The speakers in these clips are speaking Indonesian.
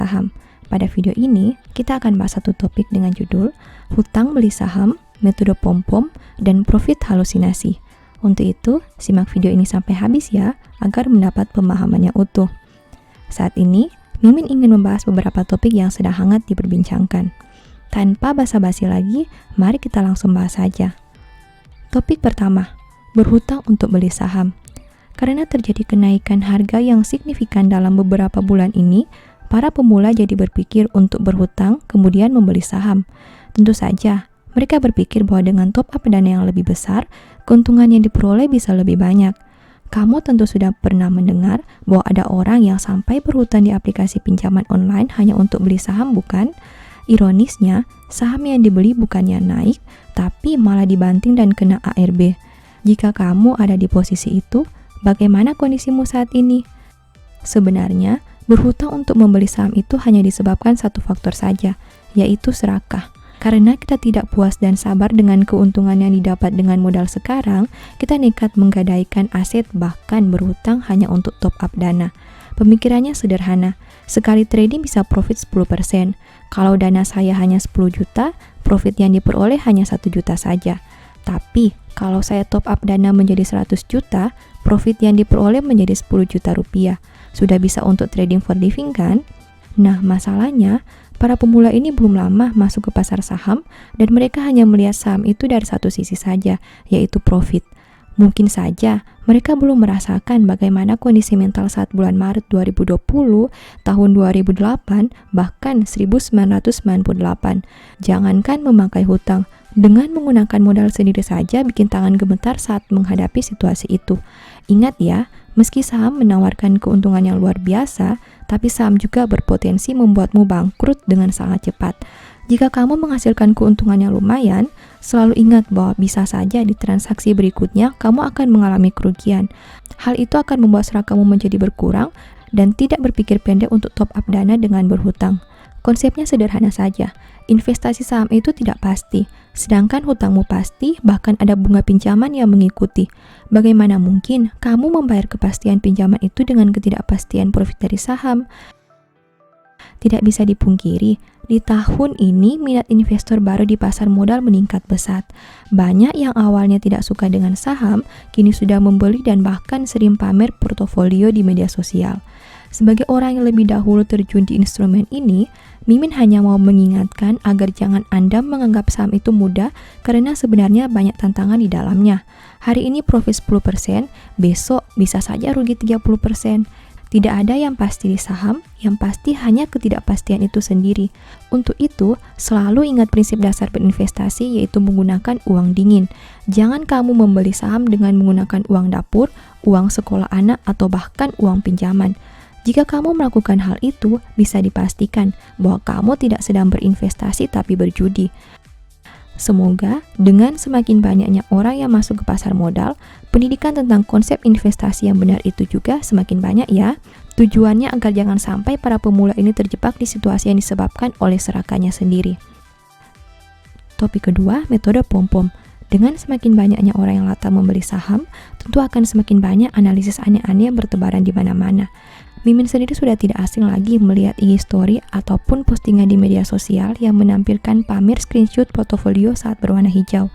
saham. Pada video ini, kita akan bahas satu topik dengan judul hutang beli saham, metode pom-pom, dan profit halusinasi. Untuk itu, simak video ini sampai habis ya, agar mendapat pemahamannya utuh. Saat ini, Mimin ingin membahas beberapa topik yang sedang hangat diperbincangkan. Tanpa basa-basi lagi, mari kita langsung bahas saja. Topik pertama, berhutang untuk beli saham. Karena terjadi kenaikan harga yang signifikan dalam beberapa bulan ini, para pemula jadi berpikir untuk berhutang kemudian membeli saham. Tentu saja, mereka berpikir bahwa dengan top up dana yang lebih besar, keuntungan yang diperoleh bisa lebih banyak. Kamu tentu sudah pernah mendengar bahwa ada orang yang sampai berhutang di aplikasi pinjaman online hanya untuk beli saham, bukan? Ironisnya, saham yang dibeli bukannya naik, tapi malah dibanting dan kena ARB. Jika kamu ada di posisi itu, bagaimana kondisimu saat ini? Sebenarnya, berhutang untuk membeli saham itu hanya disebabkan satu faktor saja, yaitu serakah. Karena kita tidak puas dan sabar dengan keuntungan yang didapat dengan modal sekarang, kita nekat menggadaikan aset bahkan berhutang hanya untuk top up dana. Pemikirannya sederhana, sekali trading bisa profit 10%. Kalau dana saya hanya 10 juta, profit yang diperoleh hanya 1 juta saja. Tapi, kalau saya top up dana menjadi 100 juta, profit yang diperoleh menjadi 10 juta rupiah. Sudah bisa untuk trading for living kan? Nah, masalahnya, para pemula ini belum lama masuk ke pasar saham dan mereka hanya melihat saham itu dari satu sisi saja, yaitu profit. Mungkin saja mereka belum merasakan bagaimana kondisi mental saat bulan Maret 2020, tahun 2008, bahkan 1998. Jangankan memakai hutang, dengan menggunakan modal sendiri saja bikin tangan gemetar saat menghadapi situasi itu. Ingat ya, meski saham menawarkan keuntungan yang luar biasa, tapi saham juga berpotensi membuatmu bangkrut dengan sangat cepat. Jika kamu menghasilkan keuntungan yang lumayan, selalu ingat bahwa bisa saja di transaksi berikutnya kamu akan mengalami kerugian. Hal itu akan membuat serakamu menjadi berkurang dan tidak berpikir pendek untuk top up dana dengan berhutang. Konsepnya sederhana saja, investasi saham itu tidak pasti, sedangkan hutangmu pasti, bahkan ada bunga pinjaman yang mengikuti. Bagaimana mungkin kamu membayar kepastian pinjaman itu dengan ketidakpastian profit dari saham? Tidak bisa dipungkiri, di tahun ini minat investor baru di pasar modal meningkat pesat. Banyak yang awalnya tidak suka dengan saham, kini sudah membeli dan bahkan sering pamer portofolio di media sosial. Sebagai orang yang lebih dahulu terjun di instrumen ini, Mimin hanya mau mengingatkan agar jangan Anda menganggap saham itu mudah karena sebenarnya banyak tantangan di dalamnya. Hari ini profit 10%, besok bisa saja rugi 30%. Tidak ada yang pasti di saham, yang pasti hanya ketidakpastian itu sendiri. Untuk itu, selalu ingat prinsip dasar berinvestasi yaitu menggunakan uang dingin. Jangan kamu membeli saham dengan menggunakan uang dapur, uang sekolah anak, atau bahkan uang pinjaman. Jika kamu melakukan hal itu, bisa dipastikan bahwa kamu tidak sedang berinvestasi tapi berjudi. Semoga dengan semakin banyaknya orang yang masuk ke pasar modal, pendidikan tentang konsep investasi yang benar itu juga semakin banyak ya. Tujuannya agar jangan sampai para pemula ini terjebak di situasi yang disebabkan oleh serakahnya sendiri. Topik kedua, metode pom-pom. Dengan semakin banyaknya orang yang latah membeli saham, tentu akan semakin banyak analisis aneh-aneh yang bertebaran di mana-mana. Mimin sendiri sudah tidak asing lagi melihat IG story ataupun postingan di media sosial yang menampilkan pamer screenshot portofolio saat berwarna hijau.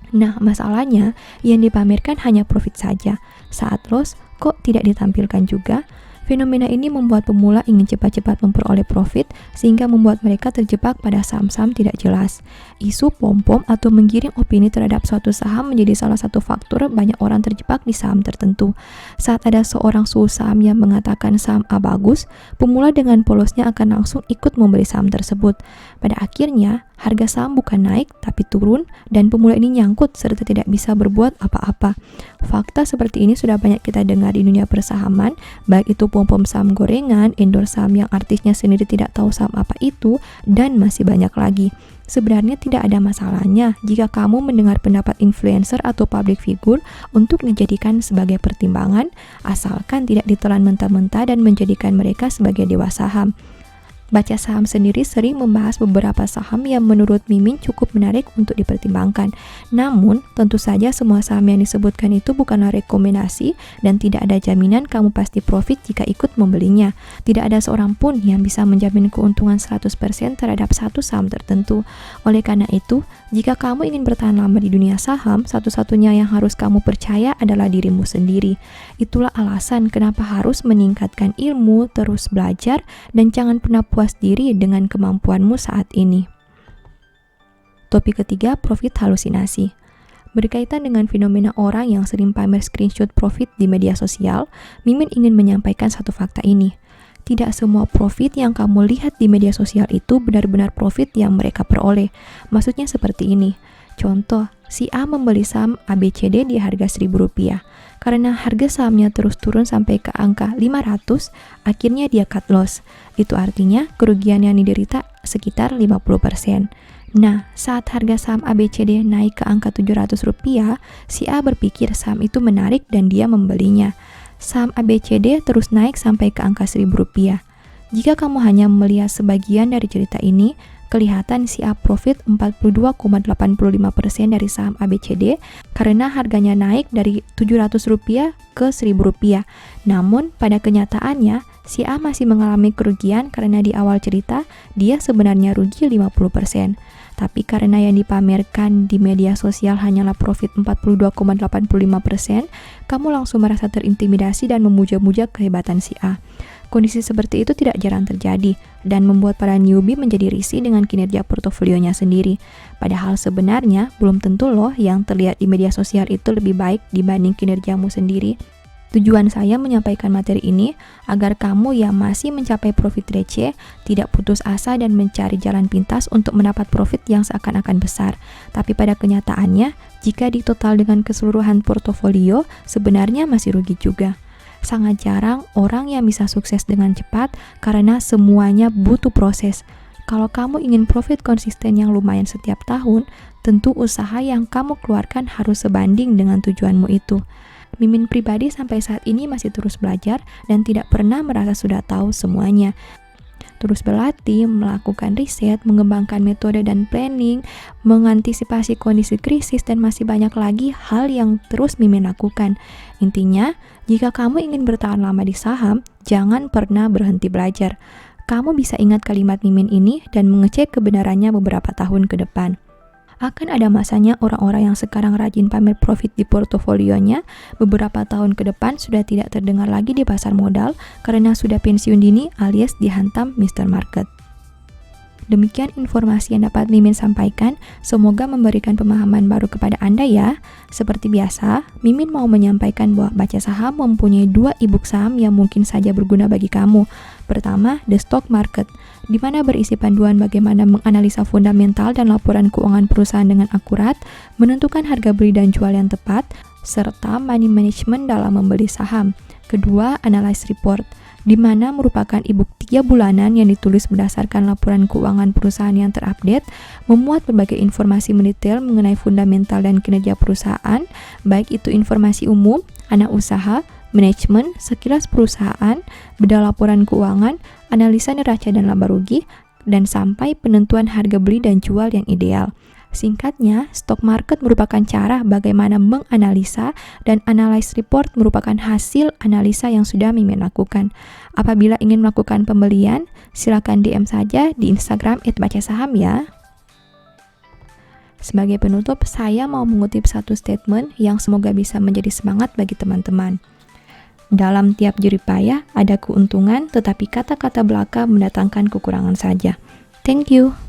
Nah, masalahnya yang dipamerkan hanya profit saja. Saat loss, kok tidak ditampilkan juga? Fenomena ini membuat pemula ingin cepat-cepat memperoleh profit sehingga membuat mereka terjebak pada saham-saham tidak jelas. Isu pom-pom atau menggiring opini terhadap suatu saham menjadi salah satu faktor banyak orang terjebak di saham tertentu. Saat ada seorang suhu saham yang mengatakan saham A bagus, pemula dengan polosnya akan langsung ikut membeli saham tersebut. Pada akhirnya, harga saham bukan naik tapi turun dan pemula ini nyangkut serta tidak bisa berbuat apa-apa. Fakta seperti ini sudah banyak kita dengar di dunia persahaman, baik itu pom-pom saham gorengan, endorse saham yang artisnya sendiri tidak tahu saham apa itu, dan masih banyak lagi. Sebenarnya tidak ada masalahnya jika kamu mendengar pendapat influencer atau public figure untuk dijadikan sebagai pertimbangan, asalkan tidak ditelan mentah-mentah dan menjadikan mereka sebagai dewa saham. Baca Saham sendiri sering membahas beberapa saham yang menurut Mimin cukup menarik untuk dipertimbangkan. Namun, tentu saja semua saham yang disebutkan itu bukanlah rekomendasi dan tidak ada jaminan kamu pasti profit jika ikut membelinya. Tidak ada seorang pun yang bisa menjamin keuntungan 100% terhadap satu saham tertentu. Oleh karena itu, jika kamu ingin bertahan lama di dunia saham, satu-satunya yang harus kamu percaya adalah dirimu sendiri. Itulah alasan kenapa harus meningkatkan ilmu, terus belajar, dan jangan pernah puas diri dengan kemampuanmu saat ini. Topik ketiga, profit halusinasi. Berkaitan dengan fenomena orang yang sering pamer screenshot profit di media sosial, Mimin ingin menyampaikan satu fakta ini. Tidak semua profit yang kamu lihat di media sosial itu benar-benar profit yang mereka peroleh. Maksudnya seperti ini. Contoh, si A membeli saham ABCD di harga Rp1.000. Karena harga sahamnya terus turun sampai ke angka 500, akhirnya dia cut loss. Itu artinya kerugian yang diderita sekitar 50%. Nah, saat harga saham ABCD naik ke angka Rp700, si A berpikir saham itu menarik dan dia membelinya. Saham ABCD terus naik sampai ke angka Rp1.000. Jika kamu hanya melihat sebagian dari cerita ini, kelihatan si A profit 42,85% dari saham ABCD karena harganya naik dari Rp700 ke Rp1.000. Namun, pada kenyataannya, si A masih mengalami kerugian karena di awal cerita, dia sebenarnya rugi 50%. Tapi karena yang dipamerkan di media sosial hanyalah profit 42,85%, kamu langsung merasa terintimidasi dan memuja-muja kehebatan si A. Kondisi seperti itu tidak jarang terjadi dan membuat para newbie menjadi risih dengan kinerja portofolionya sendiri. Padahal sebenarnya belum tentu loh yang terlihat di media sosial itu lebih baik dibanding kinerjamu sendiri. Tujuan saya menyampaikan materi ini agar kamu yang masih mencapai profit receh tidak putus asa dan mencari jalan pintas untuk mendapat profit yang seakan-akan besar. Tapi pada kenyataannya, jika ditotal dengan keseluruhan portofolio, sebenarnya masih rugi juga. Sangat jarang orang yang bisa sukses dengan cepat karena semuanya butuh proses. Kalau kamu ingin profit konsisten yang lumayan setiap tahun, tentu usaha yang kamu keluarkan harus sebanding dengan tujuanmu itu. Mimin pribadi sampai saat ini masih terus belajar dan tidak pernah merasa sudah tahu semuanya. Terus berlatih, melakukan riset, mengembangkan metode dan planning, mengantisipasi kondisi krisis, dan masih banyak lagi hal yang terus Mimin lakukan. Intinya, jika kamu ingin bertahan lama di saham, jangan pernah berhenti belajar. Kamu bisa ingat kalimat Mimin ini dan mengecek kebenarannya beberapa tahun ke depan. Akan ada masanya orang-orang yang sekarang rajin pamer profit di portofolionya, beberapa tahun ke depan sudah tidak terdengar lagi di pasar modal karena sudah pensiun dini alias dihantam Mr. Market. Demikian informasi yang dapat Mimin sampaikan, semoga memberikan pemahaman baru kepada Anda ya. Seperti biasa, Mimin mau menyampaikan bahwa Baca Saham mempunyai 2 e-book saham yang mungkin saja berguna bagi kamu. Pertama, The Stock Market, di mana berisi panduan bagaimana menganalisa fundamental dan laporan keuangan perusahaan dengan akurat, menentukan harga beli dan jual yang tepat, serta money management dalam membeli saham. Kedua, Analyze Report, di mana merupakan e-book 3 bulanan yang ditulis berdasarkan laporan keuangan perusahaan yang terupdate, memuat berbagai informasi mendetail mengenai fundamental dan kinerja perusahaan, baik itu informasi umum, anak usaha, manajemen, sekilas perusahaan, beda laporan keuangan, analisa neraca dan laba rugi, dan sampai penentuan harga beli dan jual yang ideal. Singkatnya, stock market merupakan cara bagaimana menganalisa dan analyze report merupakan hasil analisa yang sudah Mimin lakukan. Apabila ingin melakukan pembelian, silakan DM saja di Instagram @bacasaham ya. Sebagai penutup, saya mau mengutip satu statement yang semoga bisa menjadi semangat bagi teman-teman. Dalam tiap jerih payah ada keuntungan, tetapi kata-kata belaka mendatangkan kekurangan saja. Thank you.